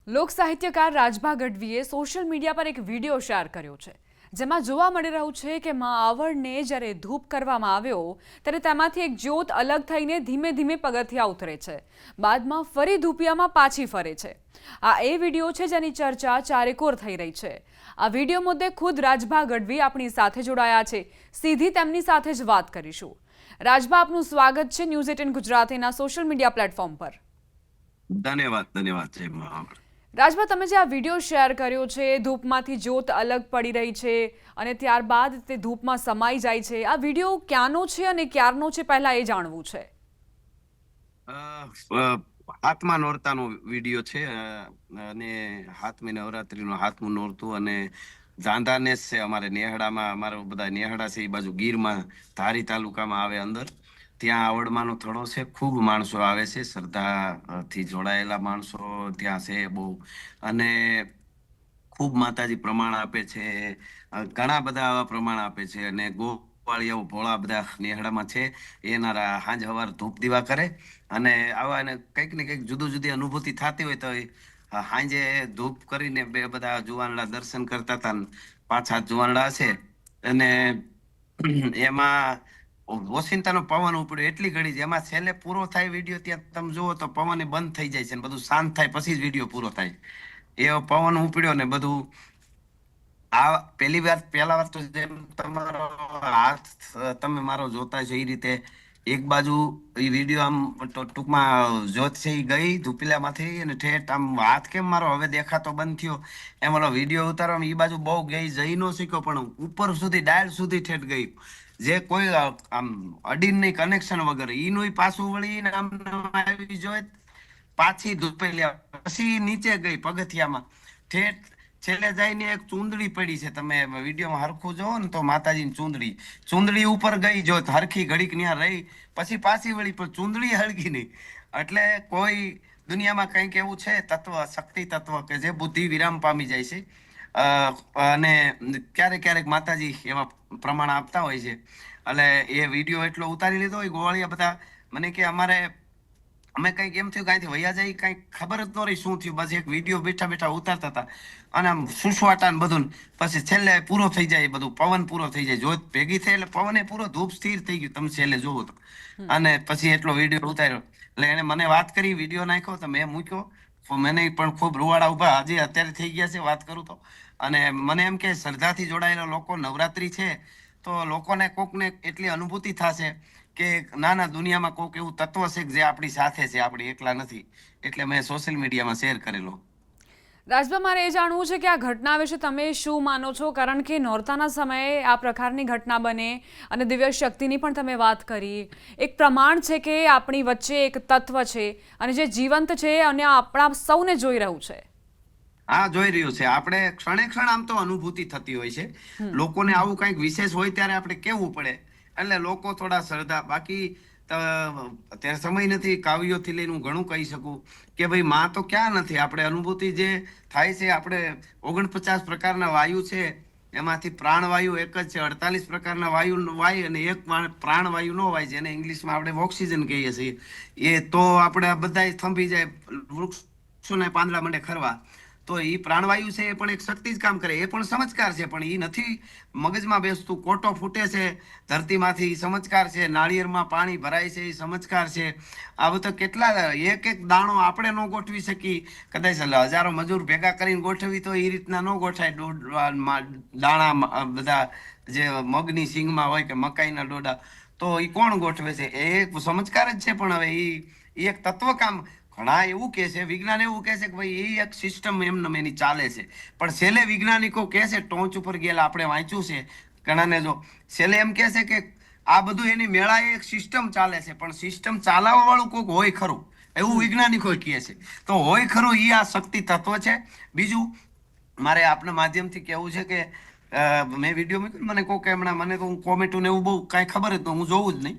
લોક સાહિત્યકાર Rajbha ગઢવીએ social media પર એક વિડીયો શેર કર્યો છે, જેમાં જોવા મળી રહ્યું છે કે માં આવડને જ્યારે ધૂપ કરવામાં આવ્યો ત્યારે તેમાંથી એક જ્યોત અલગ થઈને ધીમે ધીમે પગથિયા ઉતરે છે, બાદમાં ફરી ધૂપિયામાં પાછી ફરે છે। આ એ વિડીયો છે જેની ચર્ચા ચારેકોર થઈ રહી છે। આ વિડીયો મુદ્દે ખુદ રાજભા ગઢવી આપણી સાથે જોડાયા છે। સીધી તેમની સાથે જ વાત કરીશું। રાજભા, આપનું સ્વાગત છે ન્યૂઝ 18 ગુજરાતીના સોશિયલ મીડિયા પ્લેટફોર્મ પર। ધન્યવાદ। રાજભા, તમે જે આ વિડીયો શેર કર્યો છે, ધૂપમાંથી જ્યોત અલગ પડી રહી છે અને ત્યારબાદ તે ધૂપમાં સમાઈ જાય છે, આ વિડીયો ક્યાંનો છે અને ક્યારનો છે, પહેલા એ જાણવું છે। હાથમાં નોરતાનો વિડીયો છે અને હાથમી નવરાત્રીનો હાથમું નોરતું અને જાંધાનેસ છે અમારે નેહડામાં, અમારા બધા નેહડા છે એ બાજુ ગીરમાં ધારી તાલુકામાં આવે અંદર, ત્યાં આવડમાંનો થડો છે। ખૂબ માણસો આવે છે, શ્રદ્ધાથી જોડાયેલા માણસો ત્યાં છે બહુ, અને ખૂબ માતાજી પ્રમાણ આપે છે, ઘણા બધા આવા પ્રમાણ આપે છે। અને ગોવાળિયાઓ ભોળા બધા નેહડામાં છે, એના સાંજ સવાર ધૂપ દીવા કરે અને આવા કંઈક ને કંઈક જુદી અનુભૂતિ થતી હોય તો સાંજે ધૂપ કરીને બે બધા જુવાનડા દર્શન કરતા હતા, 5-7 જુવાનડા છે, અને એમાં ઓસિંતાનો પવન ઉપડ્યો એટલી ઘડી જ, એમાં છેલ્લે પૂરો થાય વિડીયો ત્યાં તમે જુઓ તો પવન બંધ થઈ જાય છે ને બધું શાંત થાય પછી જ વિડીયો પૂરો થાય। એવો પવન ઉપડ્યો ને બધું। આ પહેલા વાર તો જેમ તમારો હાથ તમે મારો જોતા છો એ રીતે એક બાજુ એ વિડીયો આમ ટૂંકમાં જોત છે એ ગઈ ધુપીલામાંથી અને ઠેઠ આમ હાથ કેમ મારો હવે દેખાતો બંધ થયો એમ ઓલો વિડીયો ઉતારવામાં એ બાજુ બહુ ગઈ, જઈ ન શીખ્યો પણ ઉપર સુધી ડાયલ સુધી ઠેઠ ગઈ, જે કોઈ આમ અડીન નહીં કનેક્શન વગર ઈનું પાછું વળીને આમ આવી જોઈ પાછી ધૂપેલી પછી નીચે ગઈ પગથિયામાં ઠેઠ છેલ્લે જઈને એક ચૂંદડી પડી છે, તમે વિડીયોમાં હરખું જોવો ને તો માતાજીની ચૂંદડી ઉપર ગઈ જો હરખી ઘડીક ત્યાં રહી પછી પાછી વળી, પણ ચૂંદડી હળગી નહીં। એટલે કોઈ દુનિયામાં કંઈક એવું છે તત્વ, શક્તિ તત્વ કે જે બુદ્ધિ વિરામ પામી જાય છે, અને ક્યારેક માતાજી એવા પ્રમાણ આપતા હોય છે। એટલે એ વિડીયો એટલો ઉતારી લીધો હોય ગોવાળિયા બધા મને કે અમે કંઈક એમ થયું કાંઈથી વયા જાય, કંઈક ખબર જ ન રહી શું થયું, બસ એક વિડીયો બેઠા ઉતારતા હતા અને આમ સુસવાટા ને બધું, પછી છેલ્લે પૂરો થઈ જાય, બધું પવન પૂરો થઈ જાય, જોત ભેગી થઈ એટલે પવને પૂરો ધૂપ સ્થિર થઈ ગયું, તમે છેલ્લે જોવો તો, અને પછી એટલો વિડીયો ઉતાર્યો। એટલે એને મને વાત કરી, વિડીયો નાખ્યો તો મેં મૂક્યો, મને પણ ખૂબ રૂવાડા ઉભા હજી અત્યારે થઈ ગયા છે વાત કરું તો। અને મને એમ કે શ્રદ્ધાથી જોડાયેલા લોકો, નવરાત્રી છે તો લોકોને કોકને એટલી અનુભૂતિ થશે કે ના દુનિયામાં કોઈક એવું તત્વ છે જે આપણી સાથે છે, આપણે એકલા નથી, એટલે મેં સોશિયલ મીડિયામાં શેર કરેલો। રાજભા, મારે એ જાણવું છે કે આ ઘટના વિશે તમે શું માનો છો, કારણ કે નોરતાના સમયે આ પ્રકારની ઘટના બને અને દિવ્ય શક્તિની પણ તમે વાત કરી, એક પ્રમાણ છે કે આપણી વચ્ચે એક તત્વ છે અને જે જીવંત છે અને આપણા સૌને જોઈ રહ્યું છે। હા, જોઈ રહ્યું છે, આપણે ક્ષણે ક્ષણ આમ તો અનુભૂતિ થતી હોય છે, લોકોને આવું કંઈક વિશેષ હોય ત્યારે આપણે કેવું પડે એટલે લોકો થોડા શ્રદ્ધા, બાકી અત્યારે સમય નથી કાવ્યોથી લઈને હું ઘણું કહી શકું કે ભાઈ માં તો ક્યાં નથી, આપણે અનુભૂતિ જે થાય છે, આપણે 49 પ્રકારના વાયુ છે એમાંથી પ્રાણવાયુ એક જ છે, 48 પ્રકારના વાયુ વાય અને એક પ્રાણવાયુ નો વાય, જેને ઇંગ્લિશમાં આપણે ઓક્સિજન કહીએ છીએ, એ તો આપણે બધા થંભી જાય, વૃક્ષોને પાંદડા મંડે ખરવા, તો એ પ્રાણવાયુ છે એ પણ એક શક્તિ જ કામ કરે, એ પણ સમજકાર છે, પણ એ નથી મગજમાં બેસતું, કોટો ફૂટે છે ધરતીમાંથી સમજકાર છે, નાળિયેરમાં પાણી ભરાય છે એ સમજકાર છે। આ બધા કેટલા એક દાણો આપણે ન ગોઠવી શકી, કદાચ હજારો મજૂર ભેગા કરીને ગોઠવી તો એ રીતના ન ગોઠાય, દાણા બધા જે મગની સિંગમાં હોય કે મકાઈના ડોડા, તો એ કોણ ગોઠવે છે, એ સમજકાર જ છે। પણ હવે એ એક તત્વ કામ, ઘણા એવું કહે છે, વિજ્ઞાન એવું કહે છે કે ભાઈ એ એક સિસ્ટમ એની ચાલે છે, પણ છેલ્લે વૈજ્ઞાનિકો કહે છે, ટોચ ઉપર ગયેલા આપણે વાંચ્યું છે ઘણાને, જો છેલ્લે એમ કહે છે કે આ બધું એની મેળાએ એક સિસ્ટમ ચાલે છે, પણ સિસ્ટમ ચાલાવવા વાળું કોઈક હોય ખરું, એવું વૈજ્ઞાનિકો કહે છે, તો હોય ખરું એ આ શક્તિ તત્વ છે। બીજું મારે આપના માધ્યમથી કહેવું છે કે મેં વિડીયો મૂક્યો, મને કોક હમણાં, મને તો હું કોમેન્ટું ને એવું બહુ કાંઈ ખબર જ ન, હું જોવું જ નહીં,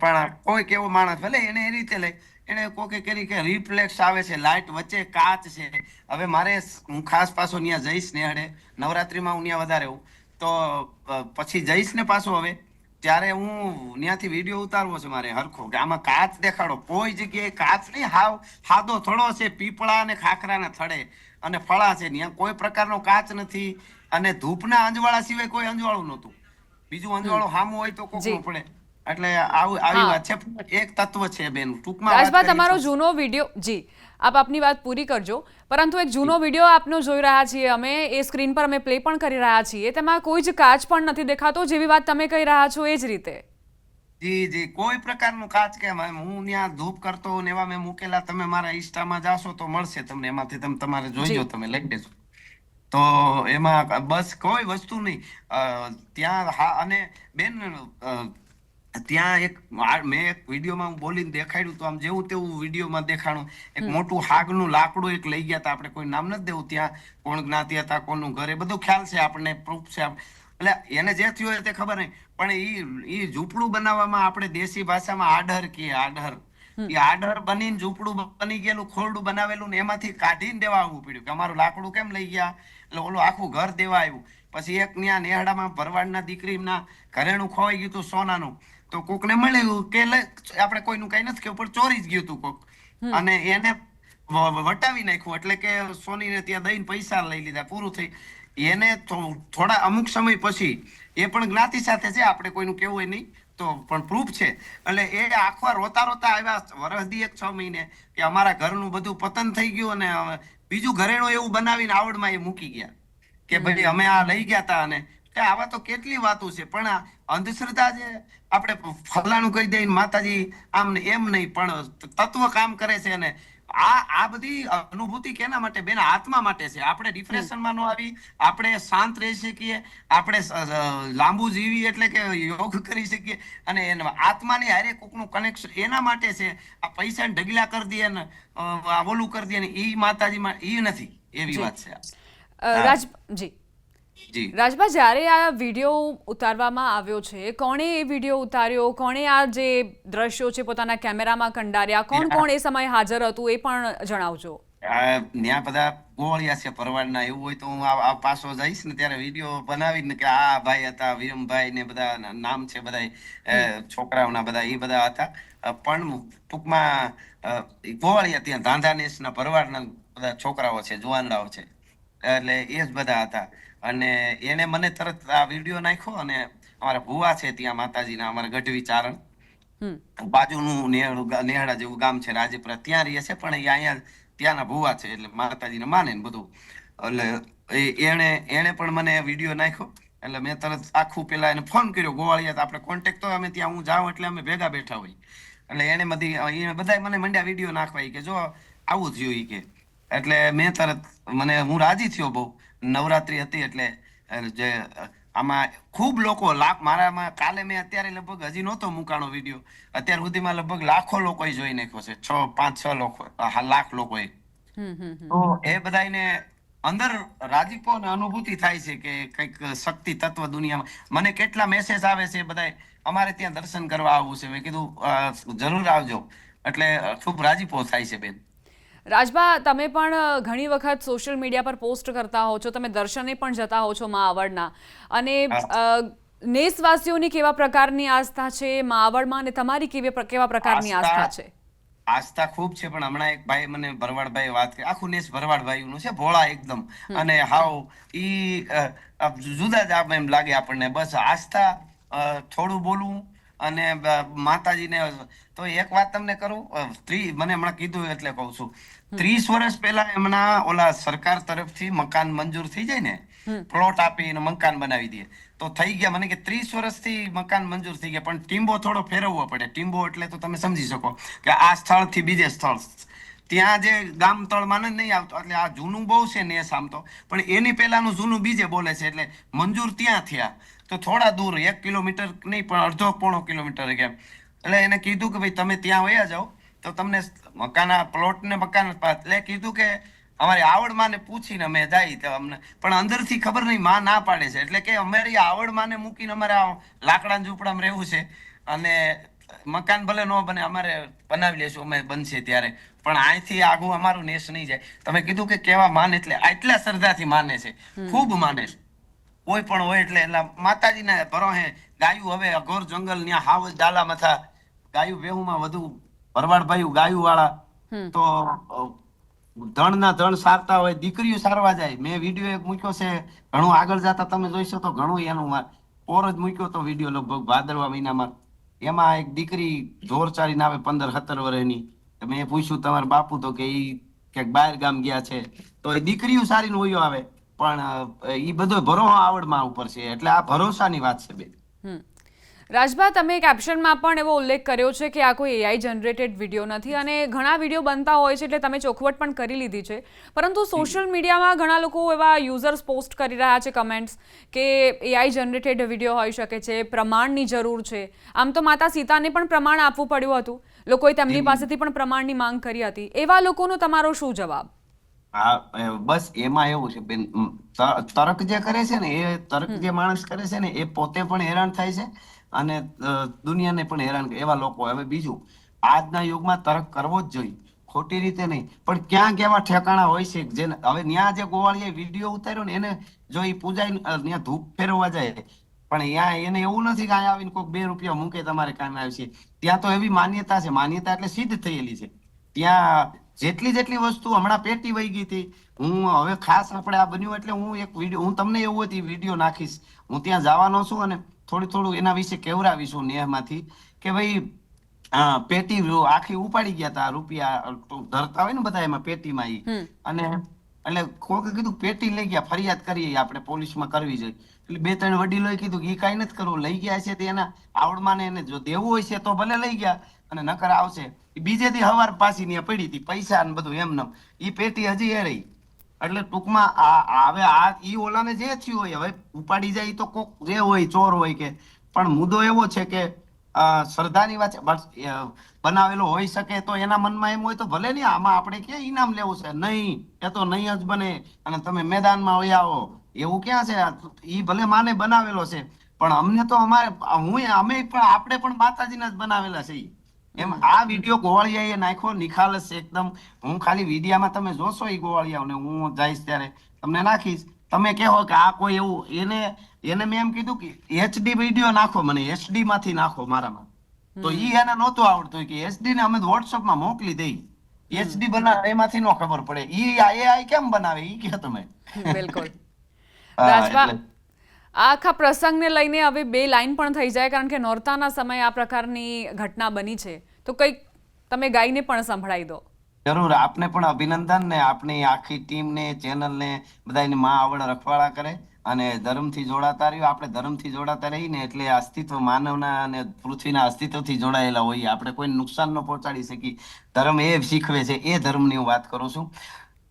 પણ કોઈક એવો માણસ ભલે એને એ રીતે લઈ એને કોકે કરી કે રિફ્લેક્સ આવે છે, લાઇટ વચ્ચે કાચ છે, હવે મારે હું ખાસ પાછો ત્યાં જઈશ ને હડે નવરાત્રીમાં હું ત્યાં વધારે હોઉં તો પછી જઈશ ને પાછો, હવે ત્યારે હું ત્યાંથી વિડીયો ઉતારવો છે મારે હરખો કે આમાં કાચ દેખાડો. કોઈ જગ્યાએ કાચ નહીં, હાવ સાદો થડો છે, પીપળા અને ખાખરાના થડે અને ફળા છે, ત્યાં કોઈ પ્રકારનો કાચ નથી. અને ધૂપના અંજવાળા સિવાય કોઈ અંજવાળું નહોતું. બીજું અંજવાળું સામું હોય તો જી. કોકનું પડે. એટલે આવી હા. વાત છે. એક તત્વ છે બેન, ટૂંકમાં વાત રાજભા, કરીએ તમારો તો. જૂનો વિડીયો, જી આપ આપની વાત પૂરી કરજો, પરંતુ એક જૂનો વિડીયો આપનો જોઈ રહ્યા છીએ અમે, એ સ્ક્રીન પર અમે પ્લે પણ કરી રહ્યા છીએ, તેમાં કોઈ જ કાચ પણ નથી દેખાતો, જેવી વાત તમે કહી રહ્યા છો એ જ રીતે. જી જી, કોઈ પ્રકારનું કાચ કે હું ત્યાં ધૂપ કરતો હોઉં ને એવા મેં મૂકેલા, તમે મારા ઇન્સ્ટામાં જાશો તો મળશે તમને, એમાંથી તમે તમારે જોઈજો, જી. તમે લઈ દેજો. તો એમાં બસ કોઈ વસ્તુ નહીં. ત્યાં હા, અને બેન ત્યાં મેં એક વિડીયોમાં હું બોલીને દેખાડ્યું તો આમ જેવું તેવું વિડીયોમાં દેખાણું. એક મોટું હાગનું લાકડું એક લઈ ગયા હતા, આપણે કોઈ નામ નથી દેવું, ત્યાં કોણ જ્ઞાતિ હતા, કોનું ઘરે, બધું ખ્યાલ છે આપણને, પ્રૂફ છે. એટલે એને જે થયું હોય તે ખબર નહીં, પણ ઈ ઝૂંપડું બનાવવામાં આપણે દેશી ભાષામાં આડહર કહીએ, આડહર. એ આડહર બનીને ઝૂંપડું બની ગયેલું, ખોરડું બનાવેલું ને એમાંથી કાઢીને દેવા આવવું પડ્યું કે અમારું લાકડું કેમ લઈ ગયા. એટલે ઓલું આખું ઘર દેવા આવ્યું. પછી એક ત્યાં નેહડામાં ભરવાડના દીકરીના ઘરેણું ખોવાઈ ગયું હતું સોનાનું, તો કોકને મળ્યું કે આપણે કોઈનું કઈ નથી કે ઉપર ચોરી જ ગયું હતું કોક, અને એને વટાવી નાખ્યું. એટલે કે સોનીને ત્યાં દઈને પૈસા લઈ લીધા, પૂરું થઈ. એને થોડા અમુક સમય પછી, એ પણ જ્ઞાતિ સાથે છે, આપણે કોઈનું કેવું હોય નહીં તો પણ પ્રૂફ છે. એટલે એ આખવા રોતા રોતા આવ્યા વરસદી 1-6 મહિને કે અમારા ઘરનું બધું પતન થઈ ગયું અને બીજું ઘરેણું એવું બનાવીને આવડમાં એ મૂકી ગયા કે ભાઈ અમે આ લઈ ગયા હતા. અને આવા તો કેટલી વાતો છે, પણ આ અંધશ્રદ્ધા જે આપણે ફલાણું કહી દઈએ માતાજી આમ ને એમ નહીં, પણ તત્વ કામ કરે છે. અને આ બધી અનુભૂતિ કેના માટે બેન? આત્મા માટે છે. આપણે ડિપ્રેશનમાં ન આવી, આપણે શાંત રહી શકીએ, આપણે લાંબુ જીવી એટલે કે યોગ કરી શકીએ, અને એના આત્માની હારે કોકનું કનેક્શન એના માટે છે. આ પૈસાને ઢગલા કરી દઈએ ને ઓલું કરી દઈએ ને, ઈ માતાજીમાં ઈ નથી, એવી વાત છે. જી જી રાજભા, જ્યારે આ વિડીયો ઉતારવામાં આવ્યો છે, કોણે એ વિડીયો ઉતાર્યો, કોણે આ જે દ્રશ્યો છે પોતાના કેમેરામાં કંડાર્યા, કોણ કોણ એ સમયે હાજર હતું એ પણ જણાવજો. ત્યાં બધા ગોળિયા છે ભરવાડના. એવું હોય તો હું આ પાછો જઈશ ને ત્યારે વિડીયો બનાવીને કે આ ભાઈ હતા, વિરમભાઈ ને બધા નામ છે, બધા છોકરાઓના બધા એ બધા હતા. પણ ટૂંકમાં ગોળિયા ત્યાં ધાંધાનેસના ભરવાડના બધા છોકરાઓ છે, જુવાનડાઓ છે, એટલે એ જ બધા હતા. અને એને મને તરત આ વિડીયો નાખ્યો. અને અમારા ભુવા છે ત્યાં માતાજીના, અમારા ગઢવી ચારણ બાજુનું નેહડા જેવું ગામ છે, રાજપુરા, ત્યાં રહે છે, પણ એ અહીંયા ત્યાંના ભુવા છે, એટલે માતાજીને માને ને બધું. એટલે એને પણ મને વિડીયો નાખ્યો. એટલે મેં તરત આખું પેલા એને ફોન કર્યો, ગોવાળિયા આપણે કોન્ટેક્ટ તો અમે ત્યાં હું જાઉં એટલે અમે ભેગા બેઠા હોય. એટલે એને બધા મને મંડ્યા વિડીયો નાખવા કે જો આવું થયું કે. એટલે મેં તરત હું રાજી થયો બહુ. નવરાત્રી હતી એટલે જે આમાં ખૂબ લોકો મારામાં કાલે મેં અત્યારે લગભગ હજી નહોતો મૂકાણો વિડીયો, અત્યાર સુધીમાં લગભગ લાખો લોકોએ જોઈ નાખ્યો છે, 5-6 લોકો, લાખ લોકોએ. તો એ બધાને અંદર રાજીપો અને અનુભૂતિ થાય છે કે કંઈક શક્તિ તત્વ દુનિયામાં. મને કેટલા મેસેજ આવે છે, બધા અમારે ત્યાં દર્શન કરવા આવવું છે. મેં કીધું જરૂર આવજો. એટલે ખૂબ રાજીપો થાય છે બેન. રાજભા, તમે પણ ઘણી વખત સોશિયલ મીડિયા પર પોસ્ટ કરતા હો છો, તમે દર્શને પણ જતા હો છો મા આવડના, અને નેસવાસીઓની કેવા પ્રકારની આસ્થા છે મા આવડમાં, અને તમારી કેવા પ્રકારની આસ્થા છે? આસ્થા ખૂબ છે, પણ હમણાં એક ભાઈ મને ભરવાડભાઈ વાત કરી, આખું નેસ ભરવાડભાઈ નું છે, ભોળા એકદમ, અને હાવ ઈ જુદા જ એમ લાગે આપણને. બસ આસ્થા, થોડું બોલવું અને માતાજીને. તો એક વાત તમને કરું, મને હમણાં કીધું એટલે કઉ છું, 30 વર્ષ પહેલા એમના ઓલા સરકાર તરફથી મકાન મંજૂર થઈ જાય ને, પ્લોટ આપીને મકાન બનાવી દે, તો થઈ ગયા. મને કે 30 વર્ષથી મકાન મંજૂર થઈ ગયા, પણ ટીંબો થોડો ફેરવવો પડે. ટીંબો એટલે તો તમે સમજી શકો કે આ સ્થળથી બીજે સ્થળ, ત્યાં જે ગામ તળમાં નહીં આવતો. એટલે આ જૂનું બહુ છે ને આમ તો, પણ એની પહેલાનું જૂનું બીજે બોલે છે, એટલે મંજૂર ત્યાં થયા. તો થોડા દૂર, 1 કિલોમીટર નહીં પણ અડધો-પોણો કિલોમીટર કેમ. એટલે એને કીધું કે ભાઈ તમે ત્યાં વયા જાઓ તો તમને પ્લોટ ને મકાન. એટલે કીધું કે અમારી આવડ માને પૂછીને અમે જાય તો અમને, પણ અંદરથી ખબર નહીં, માં ના પાડે છે. એટલે કે અમારી આવડ માને મૂકીને અમારે લાકડાના ઝૂંપડામાં રહેવું છે, અને મકાન ભલે ન બને, અમારે બનાવી લેશું અમે બનશે ત્યારે, પણ અહીંથી આગું અમારું નેસ નહીં જાય. તમે કીધું કે કેવા માને, એટલે આટલા શ્રદ્ધાથી માને છે, ખૂબ માને છે. કોઈ પણ હોય એટલે માતાજીના ભરોહે ગાયું હવે અઘોર જંગલ ત્યાં હાવ જ ડાલા મથા ગાયું ભેહુમાં વધુ ભરવાડ ગાયું વાળા તો ધણના ધણ સારતા હોય દીકરીઓ સારવા જાય. મેં વિડીયો એક મૂક્યો છે, ઘણું આગળ જતા તમે જોઈશો તો ઘણું એનું પોર જ મૂક્યો તો વિડીયો લગભગ ભાદરવા મહિનામાં. એમાં એક દીકરી જોર ચાલીને આવે 15-17 વર્ષની. મેં પૂછ્યું તમારા બાપુ તો કે ઈ ક્યાંક બહાર ગામ ગયા છે. તો એ દીકરીઓ સારીને વયો આવે, પણ ઈ બધો ભરોસો આવડમાં ઉપર છે. એટલે આ ભરોસાની વાત છે બેન. રાજભા, તમે કેપ્શનમાં પણ એવો ઉલ્લેખ કર્યો છે કે આ કોઈ એઆઈ જનરેટેડ વિડીયો નથી, અને ઘણા વિડીયો બનતા હોય છે એટલે તમે ચોખવટ પણ કરી લીધી છે. પરંતુ સોશિયલ મીડિયામાં ઘણા લોકો એવા યુઝર્સ પોસ્ટ કરી રહ્યા છે કમેન્ટ્સ કે એઆઈ જનરેટેડ વિડીયો હોઈ શકે છે, પ્રમાણની જરૂર છે. આમ તો માતા સીતાને પણ પ્રમાણ આપવું પડ્યું હતું, લોકોએ તેમની પાસેથી પણ પ્રમાણની માંગ કરી હતી. એવા લોકોનો તમારો શું જવાબ? હા, બસ એમાં એવું છે બેન, તર્ક જે કરે છે ને એ તર્ક જે માણસ કરે છે ને એ પોતે પણ હેરાન થાય છે અને દુનિયાને પણ હેરાન કરે એવા લોકો. હવે બીજું, આજના યુગમાં તર્ક કરવો જ જોઈએ, ખોટી રીતે નહીં, પણ ક્યાંક એવા ઠેકાણા હોય છે જેને હવે ન્યા જે ગોવાળીએ વિડીયો ઉતાર્યો ને એને જો એ પૂજાઈ ત્યાં ધૂપ ફેરવવા જાય, પણ અહીંયા એને એવું નથી કે અહીંયા આવીને કોઈક 2 રૂપિયા મૂકે તમારે કામે આવશે. ત્યાં તો એવી માન્યતા છે, માન્યતા એટલે સિદ્ધ થયેલી છે. ત્યાં જેટલી વસ્તુ હમણાં પેટી વહી ગઈ હતી. હું હવે ખાસ આપણે આ બન્યું એટલે હું એક વિડીયો, હું તમને એવું હતી વિડીયો નાખીશ, હું ત્યાં જવાનો છું અને થોડું એના વિશે કેવરાવીશું નેહમાંથી કે ભાઈ પેટી આખી ઉપાડી ગયા હતા, રૂપિયા ધરતા હોય ને બધા એમાં પેટીમાં ઈ, અને એટલે કોકે કીધું પેટી લઈ ગયા, ફરિયાદ કરીએ આપણે પોલીસમાં કરવી જોઈએ. એટલે 2-3 વડીલોએ કીધું કે ઈ કાંઈ નથી કરવું, લઈ ગયા છે તે એના આવડમાં ને એને જો દેવું હોય છે તો ભલે લઈ ગયા, અને નકર આવશે. બીજે દી હવાર પાછી ત્યાં પડી હતી, પૈસા ને બધું એમને ઈ પેટી હજી એ રહી. એટલે ટૂંકમાં હવે ઈ ઓલાને જે થયું હોય હવે ઉપાડી જાય તો કોક જે હોય ચોર હોય કે, પણ મુદ્દો એવો છે કે શ્રદ્ધાની વાત બનાવેલો હોઈ શકે તો એના મનમાં એમ હોય તો ભલે નહીં, આમાં આપણે ક્યાં ઇનામ લેવું છે, નહીં એ તો નહીં જ બને અને તમે મેદાનમાં વહી આવો એવું ક્યાં છે. ઈ ભલે માને બનાવેલો છે, પણ અમને તો અમે પણ આપણે પણ માતાજીના જ બનાવેલા છે. એમ આ વિડીયો ગોવાળિયાએ નાખ્યો, નિખાલસ એકદમ. હું ખાલી વિડીયામાં તમે જોશો એ ગોવાળિયાઓને, હું જઈશ ત્યારે તમને નાખીશ, તમે કહો કે આ કોઈ એવું એને મેં એમ કીધું કે HD વિડીયો નાખો, મને HD માંથી નાખો મારામાં. તો ઈ એને નહોતું આવડતું કે HD ને અમે WhatsApp માં મોકલી દઈ, HD બનાવે એમાંથી નો ખબર પડે. ઈ AI કેમ બનાવે ઈ કહો તમે. બિલકુલ રાજભા, આ આખા પ્રસંગને લઈને હવે 2 લાઈન પણ થઈ જાય, કારણ કે નોરતાના સમયે આ પ્રકારની ઘટના બની છે, તો કંઈક તમે ગાઈને પણ સંભળાવી દો. જરૂર, આપને પણ અભિનંદન ને આપણી આખી ટીમને, ચેનલને બધાને માં આવડ રખવાળા કરે અને ધર્મથી જોડાતા રહ્યો. આપણે ધર્મથી જોડાતા રહીને એટલે અસ્તિત્વ માનવના અને પૃથ્વીના અસ્તિત્વથી જોડાયેલા હોઈએ, આપણે કોઈને નુકસાન ન પહોંચાડી શકીએ. ધર્મ એ શીખવે છે, એ ધર્મની હું વાત કરું છું.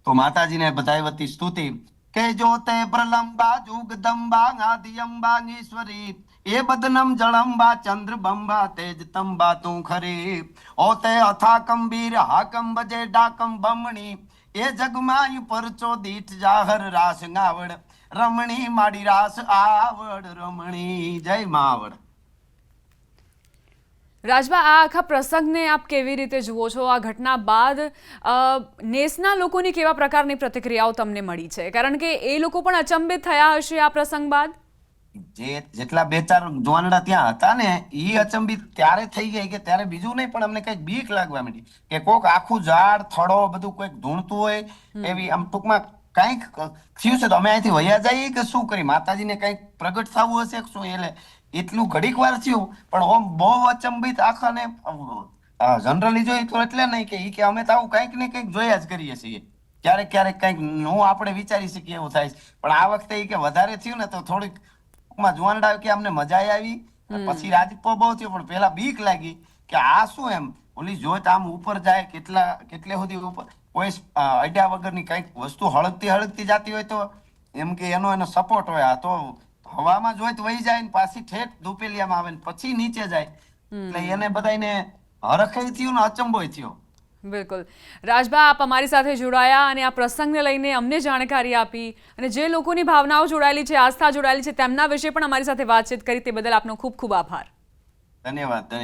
તો માતાજીને બધાય વતી સ્તુતિ કે જો તે પ્રલંબા જુગદંબા આદિઅંબા ઈશ્વરી એ બદનમ જળંબા ચંદ્રબંબા તેજ તંબા તું ખરી ઓ તે અથા કંબીર હાકમ બજે ડાકમ બમણી એ જગમાય પરચો દીઠ જાહર રાસ ગાવડ રમણી માડી રાસ આવડ રમણી. જય માવડ. રાજભા, આ આખા પ્રસંગને આપ કેવી રીતે જુઓ છો? આ ઘટના બાદ નેસના લોકોની કેવા પ્રકારની પ્રતિક્રિયાઓ તમને મળી છે? કારણ કે એ લોકો પણ અચંબિત થયા હશે આ પ્રસંગ બાદ. જેટલા 2-4 જોવાનડા ત્યાં હતા ને ઈ અચંબિત ત્યારે થઈ ગઈ કે ત્યારે બીજું નહીં, પણ અમને કઈક બીક લાગવા માંડી કે કોક આખું ઝાડ થડો બધું કોઈક ધૂણતું હોય એવી. આમ ટૂંકમાં કઈક થયું છે તો અમે અહીંથી વયા જઈએ કે શું કરી, માતાજીને કઈક પ્રગટ થવું હશે શું, એટલે એટલું ઘડીક વાર થયું. પણ ઓમ બહુ અચંબિત આખાને જનરલી જોઈએ તો એટલે નહીં કે ઈ કે અમે તો આવું કંઈક ને કંઈક જોયા જ કરીએ છીએ, ક્યારેક કંઈક નું આપણે વિચારી શકીએ એવું થાય. પણ આ વખતે ઈ કે વધારે થયું ને તો થોડીક જોવાનડા કે અમને મજા આવી, પછી રાજપો બહુ થયો, પણ પેલા બીક લાગી કે આ શું એમ ઓલી જોત આમ ઉપર જાય કેટલે સુધી ઉપર, કોઈ અડ્યા વગરની કઈક વસ્તુ હળગતી જતી હોય તો એમ કે એનો સપોર્ટ હોય. આ તો હવામાં જોઈ તો વહી જાય ને પાછી ઠેઠ ધૂપેલિયામાં આવે ને પછી નીચે જાય, એટલે એને બધાને હરખય થયું ને અચંબોય થયો. બિલકુલ રાજભા, આપ અમારી સાથે જોડાયા અને આ પ્રસંગને લઈને અમને જાણકારી આપી, અને જે લોકોની ભાવનાઓ જોડાયેલી છે, આસ્થા જોડાયેલી છે, તેમના વિશે પણ અમારી સાથે વાતચીત કરી, તે બદલ આપનો ખૂબ ખૂબ આભાર. ધન્યવાદ.